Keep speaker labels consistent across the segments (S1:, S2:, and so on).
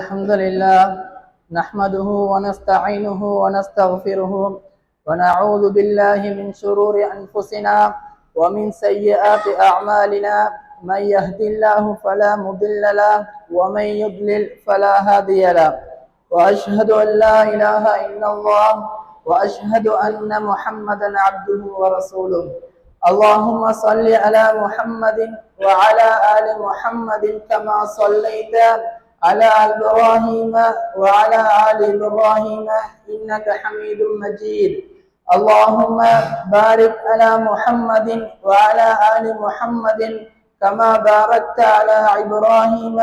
S1: الحمد لله نحمده ونستعينه ونستغفره ونعوذ بالله من شرور أنفسنا ومن سيئات أعمالنا. من يهد الله فلا مضل له ومن يضلل فلا هادي له، وأشهد أن لا إله إلا الله وأشهد أن محمدا عبده ورسوله. اللهم صل على محمد وعلى آل محمد كما صليت على إبراهيم وعلى آل إبراهيم إنك حميد مجيد. اللهم بارك على محمد وعلى آل محمد كما باركت على إبراهيم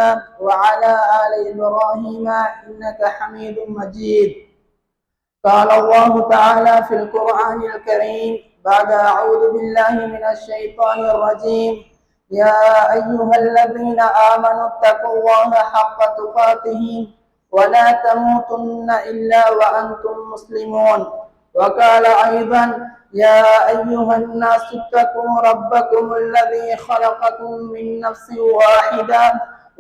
S1: وعلى آل إبراهيم إنك حميد مجيد. قال الله تعالى في القرآن الكريم بعد أعوذ بالله من الشيطان الرجيم: يا أيها الذين آمنوا اتقوا الله حق تقاته ولا تموتن إلا وأنتم مسلمون. وقال أيضا: يا أيها الناس اتقوا ربكم الذي خلقكم من نفس واحدة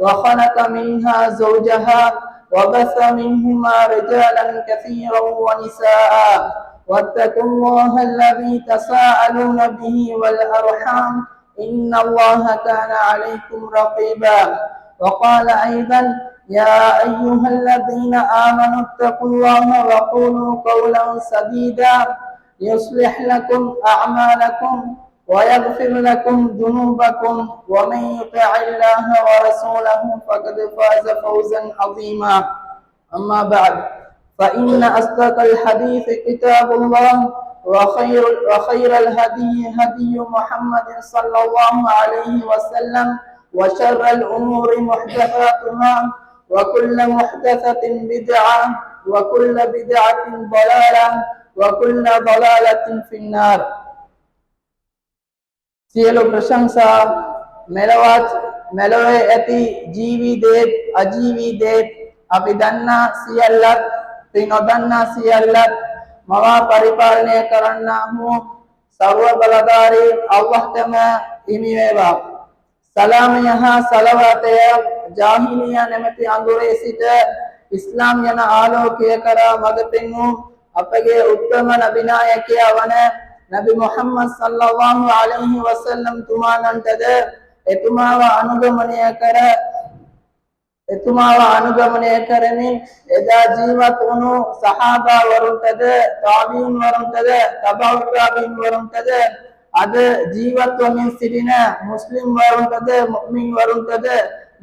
S1: وخلق منها زوجها وبث منهما رجالا كثيرا ونساء واتقوا الله الذي تساءلون به والأرحام إن الله كان عليكم رقيبا. وقال أيضا: يا أيها الذين آمنوا اتقوا الله وقولوا قولا سديدا يصلح لكم أعمالكم ويغفر لكم ذنوبكم ومن يطع الله ورسوله فقد فاز فوزا عظيما. أما بعد، فإن أصدق الحديث كتاب الله وخير الهدي هدي محمد صلى الله عليه وسلم وشر الأمور محدثاتها وكل محدثة بدعة وكل بدعة ضلالة وكل ضلالة في النار. සියලු ප්‍රශංසා මෙලවත් මෙලොවේ ඇති ජීවි දේත් අජීවී දේත් අපි දන්නා සියල්ලත් නොදන්නා සියල්ලත් මවා පරිපාලනය කරන්නා වූ සර්ව බලධාරී අල්ලාහ්ටම හිමි වේවා. සලාමය හා සලවාතය ජාහිලියා නැමැති අඳුරේ සිට ඉස්ලාම් යන ආලෝකය කරා මඟ පෙන්වූ අපගේ උත්තම නබිනායකයා වන නබි මුහම්මද් සල්ලල්ලාහු අලයිහි වසල්ලම් තුමාණන්ටද එතුමාව අනුගමනය කරමින් එදා ජීවත් වුණු සහාබා වරුන්ටද තාබීන් වරුන්ටද තබා තාබීන් වරුන්ටද අද ජීවත් වමින් සිටින මුස්ලිම් වරුන්ටද මුමින් වරුන්ටද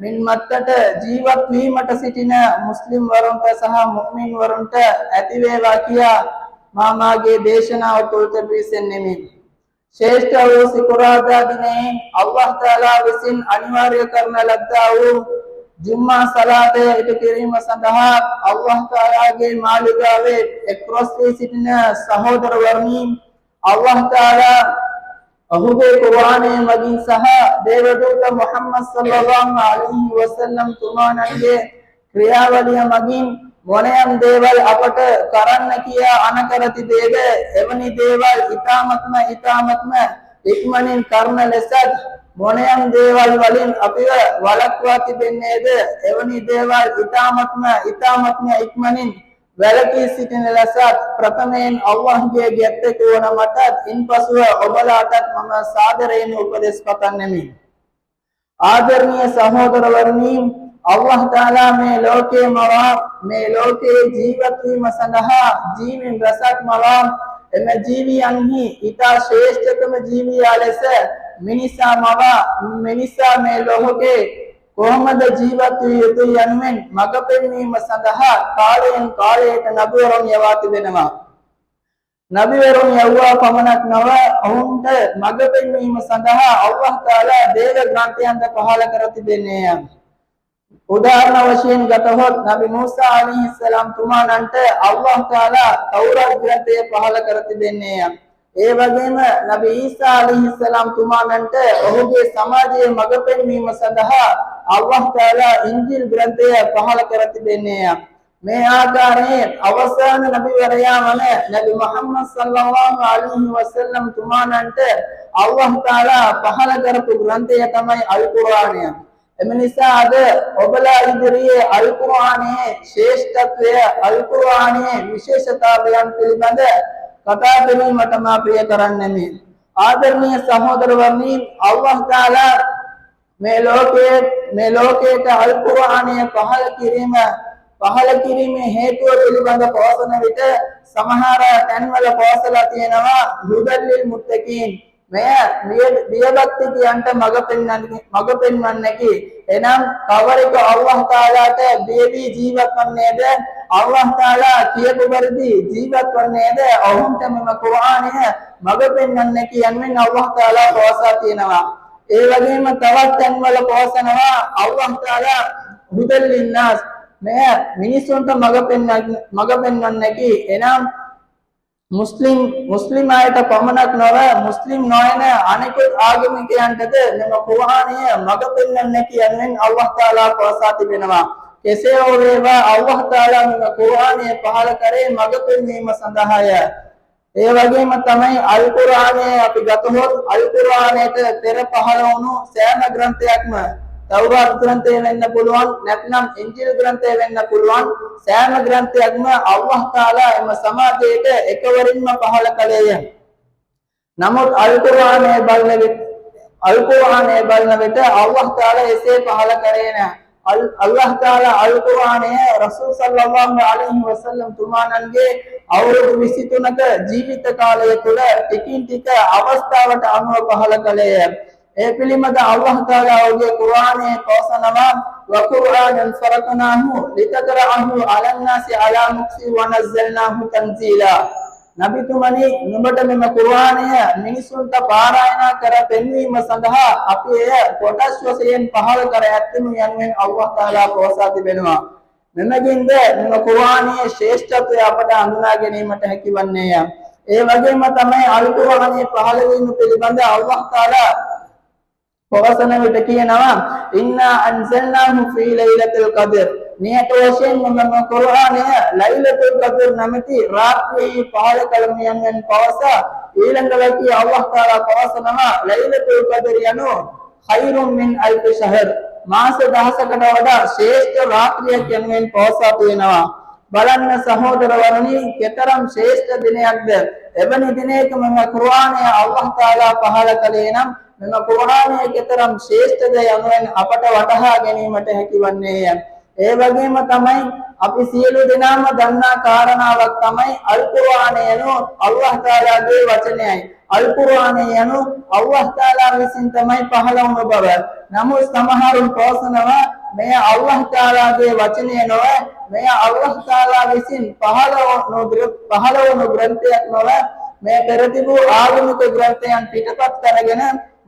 S1: මින් මත්තට ජීවත් වීමට සිටින මුස්ලිම් වරුන්ට සහ මුමින් වරුන්ට ඇති වේවා කියා මාගේ දේශනාව තුළට පිවිසෙන්නෙමි. ශ්‍රේෂ්ඨ වූ සිකුරාදා දිනයේ අල්ලාහ් තාලා විසින් අනිවාර්ය කරන ලද්දා වූ ජුම්මා සලාතය ඉටු කිරීම සඳහා අල්ලාහ් තාලාගේ මාලිගාවේ එක්රොස් වී සිටින සහෝදරවරුනි, අල්ලාහ් තාලා ඔහුගේ කුර්ආනයේ මගින් සහ දේවදූත මුහම්මද් සල්ලල්ලාහු අලයිහි වසල්ලම් තුමාණන්ගේ ක්‍රියාවලිය මගින් මොනයම් දේවල් අපට කරන්න කියා අනකර තිබේද එවැනි දේවල් ඊ타මත්ම ඉක්මනින් කරන ලෙසත් මොනයම් දේවල් වලින් අපිව වළක්වා තිබෙන්නේද එවැනි දේවල් ඊ타මත්ම ඉක්මනින් වැළකී සිටින ලෙසත් ප්‍රථමයෙන් අල්ලාහ්ගේ ගැත්තේ වන මටත් ඉන්පසුව ඔබලාටත් මම සාදරයෙන් උපදෙස් පතන්නෙමි. ආදරණීය සහෝදරවරුනි, අල්ලාහ් තාලා මේ ලෝකයේ ජීවත් වීම සඳහා ජීවීන් රසක් මවා එම ජීවියන්හි ඉතා ශ්‍රේෂ්ඨතම ජීවියා ලෙස මිනිසා මේ ලෝකයේ කොහොමද ජීවත් විය යුතුයි යනුවෙන් මඟ පෙන්වීම සඳහා කාලයෙන් කාලයට නබිවරුන් යවා තිබෙනවා. නබිවරුන් යවුවා පමණක් නොව ඔවුන්ට මඟ පෙන්වීම සඳහා අල්ලාහ් තාලා දේව ග්‍රන්ථයන්ද පහළ කර තිබෙනේය. උදාහරණ වශයෙන් ගතහොත් නබි මූසා අලයිහිස් සලාම් තුමාණන්ට අල්ලාහ් තාලා තෞරාත් ග්‍රන්ථය පහළ කර තිබෙනේය. ඒ වගේම නබි ඊසා අලයිහිස් සලාම් තුමාණන්ට ඔහුගේ සමාජයේ මඟ පෙන්වීම සඳහා අල්ලාහ් තාලා ඉන්ජිල් ග්‍රන්ථය පහළ කර තිබෙනේය. මේ ආකාරයෙන් අවසාන නබිවරයා වන නබි මුහම්මද් සල්ලල්ලාහු අලයිහි වසල්ලම් තුමාණන්ට අල්ලාහ් තාලා පහළ කරපු ග්‍රන්ථය තමයි අල් කුර්ආනය. එම නිසා අද ඔබලා ඉදිරියේ අල් කුර්ආනයේ ශ්‍රේෂ්ඨත්වය අල් කුර්ආනයේ විශේෂතාවයන් පිළිබඳ කතා කිරීමට මා ප්‍රිය කරන්නේ. ආදරණීය සහෝදරවරුනි, අල්ලාහ් තාලා මේ ලෝකයට අල් කුර්ආනය පහළ කිරීමේ හේතුව පිළිබඳ පවසන විට සමහර තැන්වල පවසලා තියෙනවා හුදල්ලිල් මුත්තකීන්, මෙය බියබක්තිකයන්ට මඟ පෙන්වන්නකි. එනම් කවරෙක අල්ලාහ් තාලාට බියවි ජීවත් වන්නේද, අල්ලාහ් තාලා කියපු පරිදි ජීවත් වන්නේද, ඔවුන්ට මෙම කුර්ආනය මඟ පෙන්වන්නකි යනුවෙන් අල්ලාහ් තාලා පවසා තියෙනවා. ඒ වගේම තවත් තැන්වල පවසනවා අල්ලාහ් තාලා හුදල්ලින් නාස්, මෙය මිනිසුන්ට මඟ පෙන්වන්නකි. එනම් මුස්ලිම් අයට පමණක් නොව මුස්ලිම් නොවන අනෙකුත් ආගමිකයන්ටද මෙම කුර්ආනය මඟ පෙන්වන්නකි යනුවෙන් අල්ලාහ් තාලා පවසා තිබෙනවා. කෙසේ හෝ වේවා අල්ලාහ් තාලා මෙම කුර්ආනය පහළ කරේ මඟ පෙන්වීම සඳහාය. ඒ වගේම තමයි අල් කුර්ආනය අපි ගතහොත් අල් කුර්ආනයට පෙර පහළ වුණු සෑම ග්‍රන්ථයක්ම තවරාත් ග්‍රන්ථය වෙන්න පුළුවන්, නැත්නම් ඉන්ජිල් ග්‍රන්ථය වෙන්න පුළුවන්, සෑම ග්‍රන්ථයක්ම අල්ලාහ් තාලා එම සමාජයට එකවරින්ම පහළ කළේය. නමුත් අල් කුර්ආනය බලන විට අල්ලාහ් තාලා එසේ පහළ කරේ නැහැ. අල්ලාහ් තාලා අල් කුර්ආනය රසූල් සල්ලල්ලාහු අලයිහි වසල්ලම් තුමාණන්ගේ අවුරුදු 23ක ජීවිත කාලය තුළ ටිකින් ටික අවස්ථාවට අනුව පහළ කළේය. ඒ පිළිබඳ අල්ලාහ් තාලා ඔහුගේ කුර්ආනයේ පවසනවා වකුර්ආනන් ෆරකනාහු ලිතකරහු අලන්නාසි අලා මුක්සි වනස්සල්නාහු තන්සීලා. නබිතුමනි, නුඹට මෙම කුර්ආනය මිනිසුන්ට පාරායනා කර පෙන්වීම සඳහා අපි එය කොටස් වශයෙන් පහළ කර ඇත්තෙමු යනුවෙන් අල්ලාහ් තාලා පවසා තිබෙනවා. මෙමගින්ද මෙම කුර්ආනයේ ශ්‍රේෂ්ඨත්වය අපට හඳුනා ගැනීමට හැකිවන්නේය. ඒ වගේම තමයි අල් කුර්ආනයේ පහළ වීම පිළිබඳ අල්ලාහ් තාලා පවසන විට කියනවා ඉන්නා අන්සල්නාහු ෆී ලෛලතුල් ඛද්ර්, නියත වශයෙන් මෙම කුර්ආනය ලෛලතුල් ඛද්ර් නැමැති රාත්‍රියේ පහළ කළමු යනුවෙන් පවසා ඊළඟට අල්ලාහ් තාලා පවසනවා ලෛලතුල් ඛද්ර් යනු ඛෛරුම් මින් අල්ෆි ෂහර්, මාස 10කට වඩා ශ්‍රේෂ්ඨ රාත්‍රියක් යනුවෙන් පවසා තියෙනවා. බලන්න සහෝදරවරුනි, කෙතරම් ශ්‍රේෂ්ඨ දිනයක්ද. එවැනි දිනයක මෙම කුර්ආනය අල්ලාහ් තාලා පහළ කළේ නම් මෙම කුර්ආනය කෙතරම් ශ්‍රේෂ්ඨද යනුවෙන් අපට වටහා ගැනීමට හැකිවන්නේය. ඒ වගේම තමයි අපි සියලු දෙනාම දන්නා කාරණාවක් තමයි අල් කුර්ආනය යනු අල්ලාහ් තාලාගේ වචනයයි. අල් කුර්ආනය යනු අල්ලාහ් තාලා විසින් තමයි පහළ වුණ බව. නමුත් සමහරුන් පවසනවා මෙය අල්ලාහ් තාලාගේ වචනය නොව, මෙය අල්ලාහ් තාලා විසින් පහළ වුණු ග්‍රන්ථයක් නොව, මේ පෙර තිබූ ආගමික ග්‍රන්ථයන් පිටපත් කරගෙන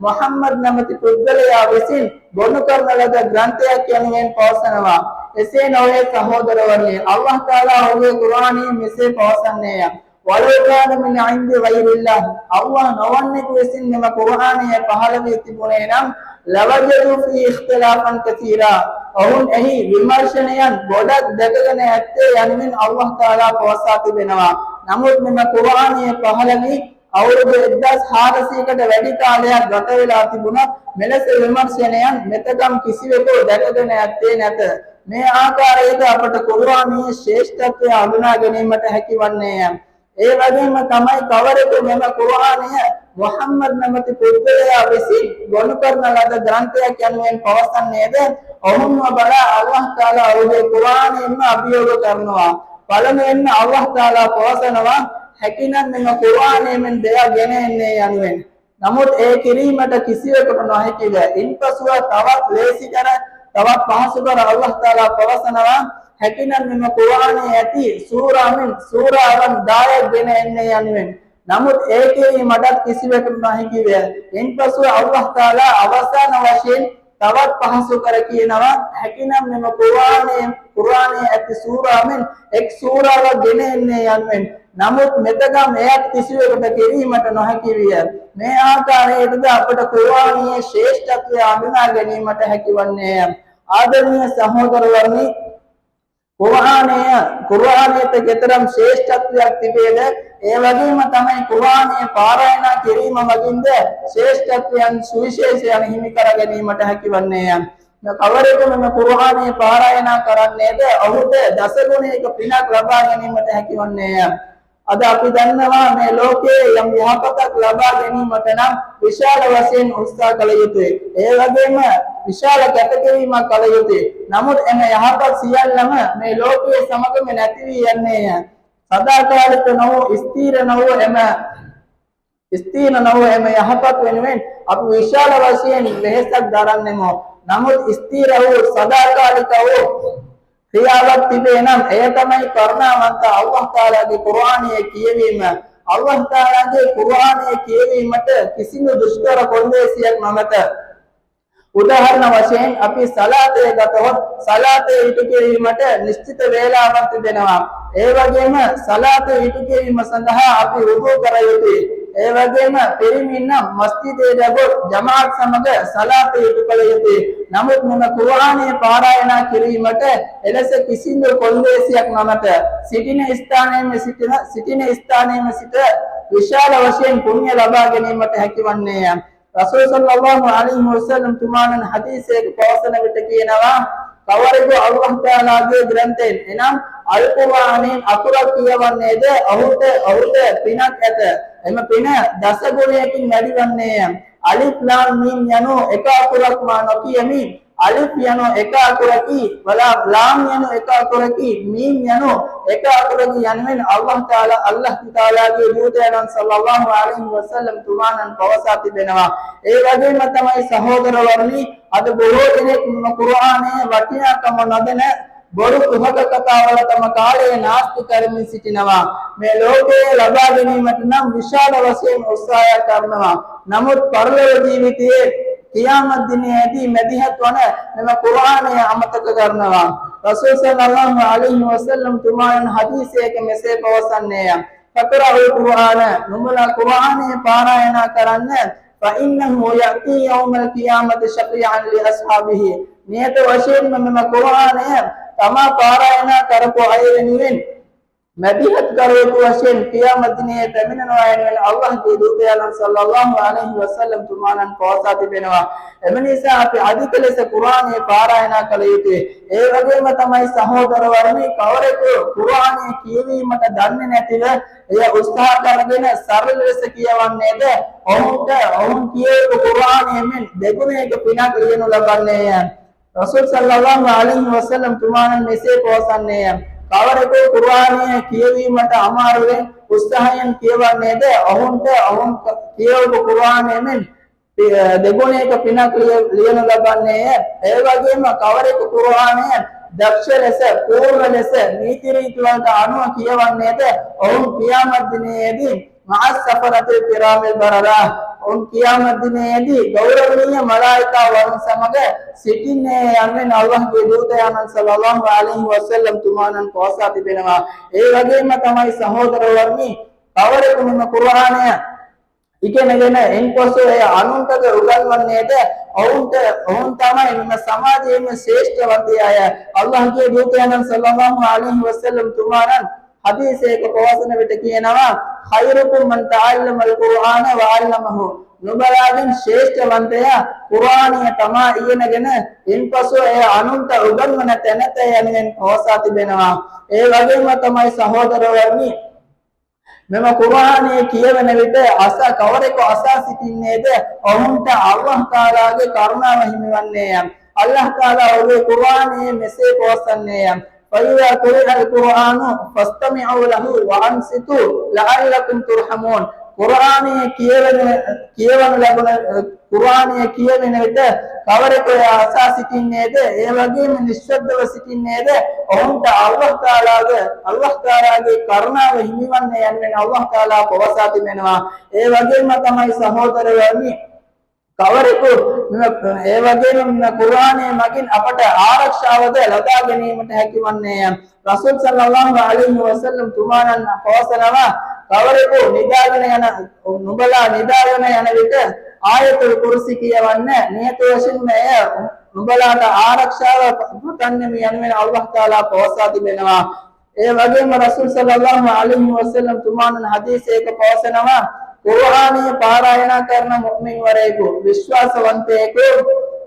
S1: මුහම්මද් නැමැති පුද්ගලයා විසින් ගොනු කරන ලද ග්‍රන්ථයක් යනුවෙන් පවසනවා. එසේ නොවේ සහෝදරවරුනි, අල්ලාහ් තාලා ඔහුගේ කුර්ආනයේ මෙසේ පවසන්නේය වලෝකාන මින් ඉන්දි ගෛරිල්ලාහ්, අල්ලාහ් නොවන්නෙකු විසින් මෙම කුර්ආනය පහළ වී තිබුණේ නම් ලවජදු ෆී ඉඛ්තිලාෆන් කතීරා, ඔවුන් එහි විමර්ශනයන් ගොඩක් දැකගෙන ඇත්තේ යනුවෙන් අල්ලාහ් තාලා පවසා තිබෙනවා. නමුත් මෙම කුර්ආනය පහළ වී අවුරුදු 1400කට වැඩි කාලයක් ගත වෙලා තිබුණත් මෙලෙස විමර්ශනයන් මෙතකම් කිසිවෙකු දැකගෙන ඇත්තේ නැත. මේ ආකාරයට අපට කුර්ආනයේ ශ්‍රේෂ්ඨත්වය හඳුනා ගැනීමට හැකිවන්නේය. ඒ වගේම තමයි කවරෙකු මෙම කුර්ආනය මුහම්මද් නැමැති පුද්ගලයා විසින් ගොනු කරන ලද ග්‍රන්ථයක් යනුවෙන් පවසන්නේද, ඔවුන්ව බලා අල්ලාහ් තාලා ඔහුගේ කුර්ආනයෙන්ම අභියෝග කරනවා. පළමුවෙන්ම අල්ලාහ් තාලා පවසනවා හැකිනම් මෙම කුර්ආනයෙන් දෙයක් ගෙන එන්නේ යනුවෙන්. නමුත් ඒ කිරීමට කිසිවෙකුට නොහැකිව ඉන්පසුව තවත් ලේසි කර තවත් පහසු කර අල්ලාහ් තාලා පවසනවා හැකිනම් මෙම කුර්ආනයේ ඇති සූරාවෙන් සූරාවන් 10ක් ගෙන එන්නේ යනුවෙන්. නමුත් ඒකේ මඩක් කිසිවෙකුට නොහැකිව ඉන්පසුව අල්ලාහ් තාලා අවසාන වශයෙන් තවත් පහසු කර කියනවා හැකිනම් මෙම කුර්ආනයේ ඇති සූරාවෙන් එක් සූරාවක් ගෙන එන්නේ යනුවෙන්. නමුත් මෙතකම් එයත් කිසිවෙකුට කිරීමට නොහැකි විය. මේ ආකාරයටද අපට කුර්ආනයේ ශ්‍රේෂ්ඨත්වය හඳුනා ගැනීමට හැකිවන්නේය. ආදරණීය සහෝදරවරුනි, කුර්ආනයට කෙතරම් ශ්‍රේෂ්ඨත්වයක් තිබේද, ඒ වගේම තමයි කුර්ආනය පාරායනා කිරීම මගින්ද ශ්‍රේෂ්ඨත්වයන් සුවිශේෂයන් හිමි කර ගැනීමට හැකිවන්නේය. කවරෙක මෙම කුර්ආනයේ පාරායනා කරන්නේද ඔහුට දසගුණයක පිනක් ලබා ගැනීමට හැකිවන්නේය. අද අපි දන්නවා මේ ලෝකයේ යම් යහපතක් ලබා ගැනීමට නම් විශාල වශයෙන් උත්සාහ කළ යුතුයි. ඒ වගේම විශාල කැපකිරීමක් කළ යුතුයි. නමුත් එම යහපත් සියල්ලම මේ ලෝකයේ සමගම නැති වී යන්නේය. සදාකාලික නොවු ස්ථීර නොවු එම යහපත් වෙනුවෙන් අපි විශාල වශයෙන් වෙහෙසක් දරන්නෙමු. නමුත් ස්ථීර වූ සදාකාලික වූ ක්‍රියාවක් තිබේ නම් එය තමයි කරුණාවන්ත අල්ලාහ් තාලාගේ කුර්ආනයේ කියවීම. අල්ලාහ් තාලාගේ කුර්ආනයේ කියවීමට කිසිදු දුෂ්කර කොන්දේසියක් නොමැත. උදාහරණ වශයෙන් අපි සලාතේ ගතහොත් සලාතේ ඉටු කිරීමට නිශ්චිත වේලාවක් තිබෙනවා. ඒ වගේම සලාතේ ඉටු කිරීම සඳහා අපි වුදු කර යුතුයි. ඒ වගේම පිරිමින් මස්ජිදේ ගොස් ජමාත් සමග සලාතේ ඉටු කළ යුතුයි. නමුත් මෙම කුර්ආනයේ පාරායනා කිරීමට එලෙස කිසිදු කොන්දේසියක් නොමැත. සිටින ස්ථානයේම සිට විශාල වශයෙන් පුණ්‍ය ලබා ගැනීමට හැකිවන්නේය. රසූල් සල්ලල්ලාහු අලයිහි වසල්ලම් තුමාණන් හදීසයක පවසන විට කියනවා කවරෙකු අල්ලාහ් තාලාගේ ග්‍රන්ථයෙන් එනම් අල් කුර්ආනයෙන් අකුරක් කියවන්නේද ඔහුට පිනක් ඇත. එම පින දස ගුණයකින් වැඩි වන්නේය. අලිෆ් ලාම් මීම් යනු එක අකුරක් මා නොකියමි. අලිෆ් යනු එක අකුරකි, ලාම් යනු එක අකුරකි, මීම් යනු එක අකුරකි යනුවෙන් අල්ලාහ් තාලාගේ දූතයන් සල්ලල්ලාහු අලයිහි වසල්ලම් තුමාණන් පවසා තිබෙනවා. ඒ වගේම තමයි සහෝදරවරුනි අද බොහෝ දෙනෙක් කුර්ආනයේ වටිනාකම නොදැන බොරු කුහක කතාවල තම කාලය නාස්ති කරමින් සිටිනවා. මේ ලෝකයේ ලබා ගැනීමට නම් විශාල වශයෙන් උත්සාහ කරනවා. නමුත් පරලොව ජීවිතයේ කියාමත් දිනයේදී මැදිහත් වන මෙම කුර්ආනය අමතක කරනවා. රසූල් සල්ලල්ලාහු අලයිහි වසල්ලම් තුමාණන් හදීසයක මෙසේ පවසන්නේය. "ෆක්රහුල් කුර්ආන" නුඹලා කුර්ආනය පාරායනා කරන්න. "ෆඉන්නහු යأتී යෞමල් කියාමති ශෆීඅන් ලි අස්හාබිහි" නියත වශයෙන්ම මෙම කුර්ආනය තමා පාරායනා කරපු අය වෙනුවෙන් මැදිහත් කරවපු වශයෙන් කියාමත් දිනයේ පැමිණෙනවා යනුවෙන් අල්ලාහ්ගේ දූතයන් සල්ලල්ලාහු අලයිහි වසල්ලම් තුමාණන් පවසා තිබෙනවා. එම නිසා අපි අධික ලෙස කුර්ආනයේ පාරායනා කළ යුතුයි. ඒ වගේම තමයි සහෝදරවරුනි කවරෙකු කුර්ආනයේ කියවීමට දන්නේ නැතිව එය උත්සාහ කරගෙන සරල ලෙස කියවන්නේද ඔවුන් කියවපු කුර්ආනයෙන් දෙගුණයක පිනක් ලියනු ලබන්නේය. රසූල් සල්ලල්ලාහු අලයිහි වසල්ලම් තුමාණන් මෙසේ පවසන්නේය. කවරෙකු කුර්ආනය කියවීමට අමාරුවෙන් උත්සාහයෙන් කියවන්නේද ඔවුන් කියවපු කුර්ආනයෙන් දෙගුණයක පිනක් ලියනු ලබන්නේය. ඒ වගේම කවරෙකු කුර්ආනය දක්ෂ ලෙස පූර්ණ ලෙස නීති රීති වලට අනුව කියවන්නේද ඔවුන් කියාමත් දිනයේදී මඅස් සෆරතිල් කිරාමිල් බරරා ඔවුන් කියාමත් දිනයේදී ගෞරවනීය මලායිකා වරුන් සමග සිටින්නේ යනුවෙන් අල්ලාහ්ගේ දූතයන් සල්ලල්ලාහු අලයිහි වසල්ලම් තුමාණන් පවසා තිබෙනවා. ඒ වගේම තමයි සහෝදරවරුනි කවරෙකු මෙම කුර්ආනය ඉගෙනගෙන එන්පසු එය අනුන්ට උගන්වන්නේද ඔවුන් තමයි මෙම සමාජයේම ශ්‍රේෂ්ඨවන්තය අය. අල්ලාහ්ගේ දූතයන් සල්ලල්ලාහු අලයිහි වසල්ලම් තුමාණන් හදීසයක පවසන විට කියනවා "ඛෛරුකුම් මන් තඅල්ලමල් කුර්ආන ව අල්ලමහු" නුඹලාගෙන් ශ්‍රේෂ්ඨවන්තයා කුර්ආනය තමා ඉගෙනගෙන ඉන්පසු එය අනුන්ට උගන්වන තැනැත යනුවෙන් පවසා තිබෙනවා. ඒ වගේම තමයි සහෝදරවරුනි මෙම කුර්ආනයේ කියවන විට කවරෙකු අසා සිටින්නේද ඔවුන්ට අල්ලාහ් තාලාගේ කරුණාව හිමිවන්නේය. අල්ලාහ් තාලා ඔහුගේ කුර්ආනයේ මෙසේ පවසන්නේය. "ෆයිදා කුරිअල් කුර්ආනු ෆස්තමිඋ ලහු වඅන්සිතු ලඅල්ලකුම් තුර්හමූන්" කුර්ආනයේ කියවන විට කවරෙකු අසා සිටින්නේද ඒ වගේම නිශ්ශබ්දව සිටින්නේද ඔවුන්ට අල්ලාහ් තාලාගේ කරුණාව හිමිවන්නේ යනුවෙන් අල්ලාහ් තාලා පවසා තිබෙනවා. ඒ වගේම තමයි සහෝදරයනි කවරෙකු ඒ වගේම කුර්ආනයේ මගින් අපට ආරක්ෂාවද ලබා ගැනීමට හැකිවන්නේය. රසූල් සල්ලල්ලාහු අලයිහි වසල්ලම් තුමාණන් පවසනවා කවරෙකු නුඹලා නිදාගෙන යන විට ආයතුල් කුර්සි කියවන්න නියත වශයෙන්ම එය නුඹලාට ආරක්ෂාව පතන්නෙම යනුවෙන් අල්ලාහ් තාලා පවසා තිබෙනවා. ඒ වගේම රසූල් සල්ලල්ලාහු අලයිහි වසල්ලම් තුමාණන් හදීසයක පවසනවා කුර්ආනයේ පාරායනා කරන මුස්ලිම් වරයෙකු විශ්වාසවන්තයෙකු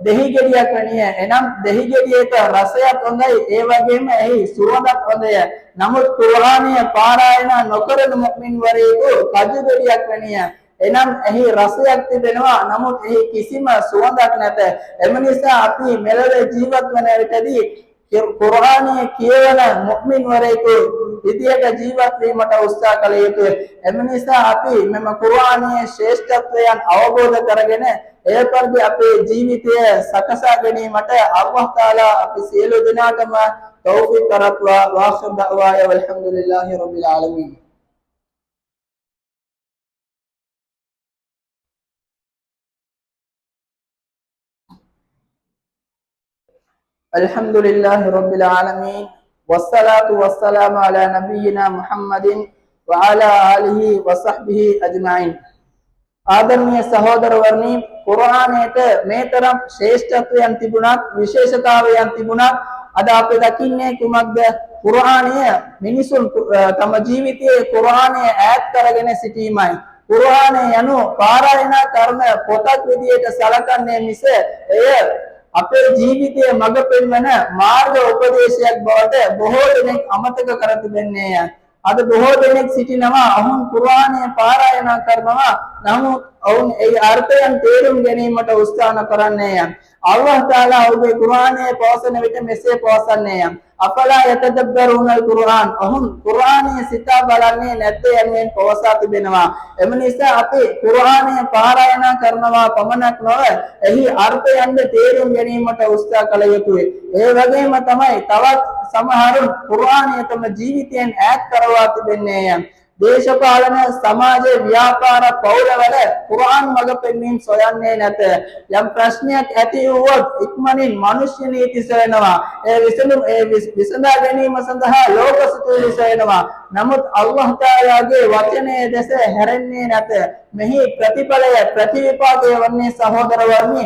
S1: දෙහි ගෙඩියක් වැනිය. එනම් දෙහි ගෙඩියක රසයත් හොඳයි, ඒ වගේම එහි සුවඳත් හොඳය. නමුත් කුර්ආනය පාරායන නොකරන මුමින් වරයෙකු කජු ගෙඩියක් වැනිය. එනම් එහි රසයක් තිබෙනවා, නමුත් එහි කිසිම සුවඳක් නැත. එම නිසා අපි මෙලොව ජීවත් වන විටදී කුර්ආනය කියවන මුමින් වරයෙකු විදියට ජීවත් වීමට උත්සාහ කළ යුතුය. එම නිසා අපි මෙම කුර්ආනයේ ශ්‍රේෂ්ඨත්වයන් අවබෝධ කරගෙන එය පරිදි අපේ ජීවිතය සකසා ගැනීමට අල්ලාහ් තාලා අපි සියලු දෙනාටම තෞෆීක් කරත්වා. වාඛිර් දඅවාය වල්හම්දුලිල්ලාහි රබ්බිල් ආලමීන්. Alhamdulillahi Rabbil Alamin. Wassalatu wassalamu ala nabiyyina Muhammadin wa ala alihi wa sahbihi ajma'in. ආදරණීය සහෝදරවරුනි, කුර්ආනයට මේ තරම් ශ්‍රේෂ්ඨත්වයන් තිබුණත්, විශේෂතාවයන් තිබුණත් අද අපි දකින්නේ කුමක්ද? කුර්ආනය මිනිසුන් තම ජීවිතයේ කුර්ආනය ඈත් කරගෙන සිටීමයි. කුර්ආනය යනු පාරායන කරන පොතක් විදියට සලකන්නේ මිස එය අපේ ජීවිතයේ මඟ පෙන්වන මාර්ග උපදේශයක් බවට බොහෝ දෙනෙක් අමතක කර තිබෙන්නේය. අද බොහෝ දෙනෙක් සිටිනවා ඔවුන් කුර්ආනය පාරායන කරනවා, නමුත් ඔවුන් ඒ අර්ථයන් තේරුම් ගැනීමට උත්සාහ කරන්නේය. අල්ලාහ් තාලා ඔහුගේ කුර්ආනයේ පවසන විට මෙසේ පවසන්නේය. අෆලා යතදබ්බරුනල් කුර්ආන්. ඔවුන් කුර්ආනයේ සිතා බලන්නේ නැත්තේ යනුවෙන් පවසා තිබෙනවා. එම නිසා අපි කුර්ආනය පාරායන කරනවා පමණක් නොව එහි අර්ථයන් තේරුම් ගැනීමට උත්සාහ කළ යුතුය. ඒ වගේම තමයි තවත් සමහරුන් කුර්ආනය තම ජීවිතයෙන් ඈත් කරවා තිබෙන්නේය. දේශපාලන, සමාජ, ව්‍යාපාර, පෞරවල කුර්ආන් මඟ පෙන්වීම සොයන්නේ නැත. යම් ප්‍රශ්නයක් ඇති වුවොත් ඉක්මනින් මනුෂ්‍ය නීති සොයනවා. ඒ විසඳා ගැනීම සඳහා ලෝක සිතුවිලි සොයනවා. නමුත් අල්ලාහ් තාලාගේ වචනයේ දෙස හැරෙන්නේ නැත. මෙහි ප්‍රතිඵලය ප්‍රතිවිපාකය වන්නේ සහෝදරවරුනි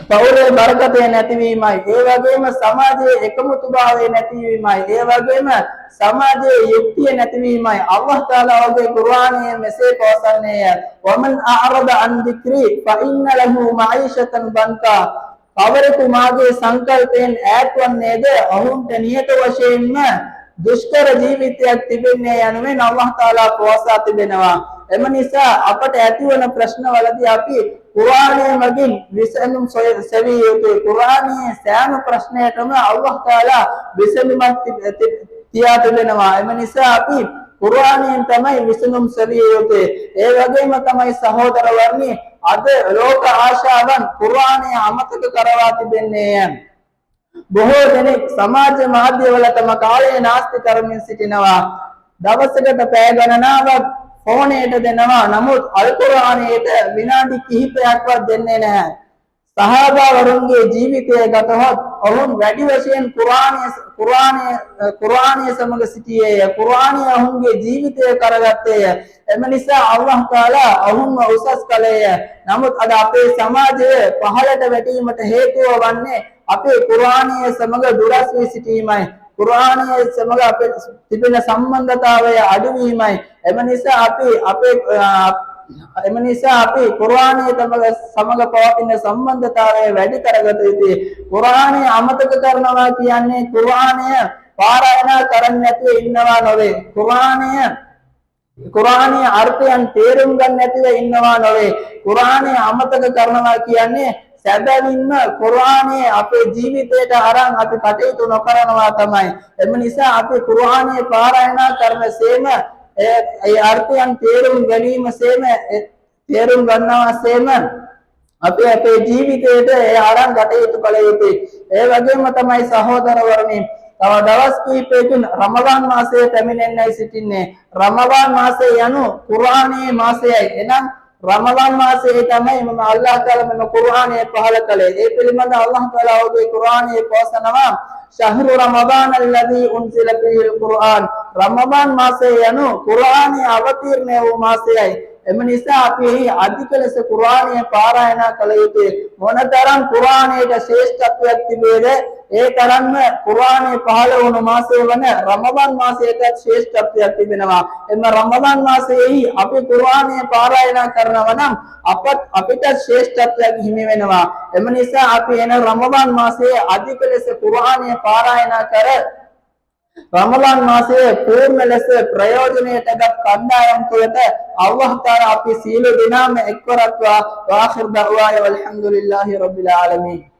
S1: පෞරේ බරකතේ නැතිවීමයි. ඒ වගේම සමාජයේ එකමුතුභාවය නැතිවීමයි. ඒ වගේම සමාජයේ යුක්තිය නැතිවීමයි. අල්ලාහ් තාලා ඔහුගේ කුර්ආනයේ මෙසේ පවසන්නේය. වමන් අඅරද අන් දික්රි ෆඉන්න ලහු මঈෂතන් බන්කා. කවරෙකු මාගේ සංකල්පයෙන් ඈත් වන්නේද ඔහුන්ට නියත වශයෙන්ම දුෂ්කර ජීවිතයක් තිබෙන්නේ යනුවෙන් අල්ලාහ් තාලා පවසා තිබෙනවා. එම නිසා අපට ඇතිවන ප්‍රශ්නවලදී අපි කුර්ආනය මගින් විසඳුම් සෙවිය යුතුයි. කුර්ආනයේ සෑම ප්‍රශ්නයකම අල්ලාහ් තාලා විසඳුමක් තියා තිබෙනවා. එම නිසා අපි කුර්ආනයෙන් තමයි විසඳුම් සෙවිය යුතුයි. ඒ වගේම තමයි සහෝදරවරුනි අද ලෝක ආශාවන් කුර්ආනය අමතක කරවා තිබෙන්නේ. බොහෝ දෙනෙක් සමාජ මාධ්‍යවල තම කාලය නාස්ති කරමින් සිටිනවා. දවසකට පැය ගණනාවක් ෆෝනයට දෙනවා, නමුත් අල් කුර්ආනයට විනාඩි කිහිපයක්වත් දෙන්නේ නැහැ. සහාබාවරුන්ගේ ජීවිතය ගතහොත් ඔවුන් වැඩි වශයෙන් කුර්ආනය සමග සිටියේය. කුර්ආනය ඔවුන්ගේ ජීවිතය කරගත්තේය. එම නිසා අල්ලාහ් තාලා ඔවුන්ව උසස් කළේය. නමුත් අද අපේ සමාජය පහළට වැටීමට හේතුව වන්නේ අපේ කුර්ආනය සමග දුරස් වී සිටීමයි. කුර්ආනය සමග අපේ තිබෙන සම්බන්ධතාවය අඩුවීමයි. එම නිසා අපි කුර්ආනය සමග පවතින සම්බන්ධතාවය වැඩි කරගත යුතුයි. කුර්ආනය අමතක කරනවා කියන්නේ කුර්ආනය පාරායන කරන්නේ නැතුව ඉන්නවා නොවේ. කුර්ආනයේ අර්ථයන් තේරුම් ගන්න නැතිව ඉන්නවා නොවේ. කුර්ආනය අමතක කරනවා කියන්නේ සැබවින්ම කුර්ආනය අපේ ජීවිතයට අරන් අපි කටයුතු නොකරනවා තමයි. එම නිසා අපි කුර්ආනය පාරායන කරන සේම ඒ අර්ථයන් තේරුම් ගැනීම සේම තේරුම් ගන්නවා සේම අපි අපේ ජීවිතයට ඒ අරන් කටයුතු කළ යුතුයි. ඒ වගේම තමයි සහෝදරවරුනි තව දවස් කිහිපයකින් රමදාන් මාසය පැමිණෙන්නයි සිටින්නේ. රමදාන් මාසය යනු කුර්ආනයේ මාසයයි. එනම් රමදාන් මාසයේ තමයි අල්ලාහ් තාලා මෙම කුර්ආනය පහළ කළේ. ඒ පිළිබඳ අල්ලාහ් තාලා ඔහුගේ කුර්ආනයේ පවසනවා ශහ්රු රමදාන අල්ලදී උන්සිල ෆීහිල් කුර්ආන්. රමදාන් මාසය යනු කුර්ආනය අවතීර්ණය වූ මාසයයි. එම නිසා අපි අධික ලෙස කුර්ආනය පාරායන කළ යුතුයි. මොනතරම් කුර්ආනයට ශ්‍රේෂ්ඨත්වයක් තිබේද ඒ තරම්ම කුර්ආනයේ පහළ වුණු මාසය වන රමදාන් මාසයට ශ්‍රේෂ්ඨත්වයක් තිබෙනවා. එම රමදාන් මාසයේහි අපි කුර්ආනය පාරායනා කරනවා නම් අපිට ශ්‍රේෂ්ඨත්වයක් හිමි වෙනවා. එම නිසා අපි එන රමදාන් මාසයේ අධික ලෙස කුර්ආනය පාරායනා කර රමදාන් මාසයේ පූර්ණ ලෙස ප්‍රයෝජනයටගත් කණ්ඩායම් තුළට අල්ලාහ් තාලා අපි සීල දිනාම එක්වරත්වා. වාඛිර් දඅවාය වල්හම්දුලිල්ලාහි රබ්බිල් ආලමීන්.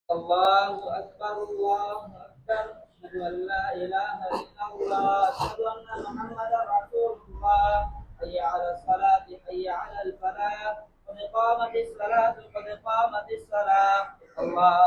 S2: الله أكبر الله أكبر أشهد أن لا إله إلا الله أشهد أن محمدا رسول الله حي على الصلاة حي على الفلاح قد قامت الصلاة قد قامت الصلاة الله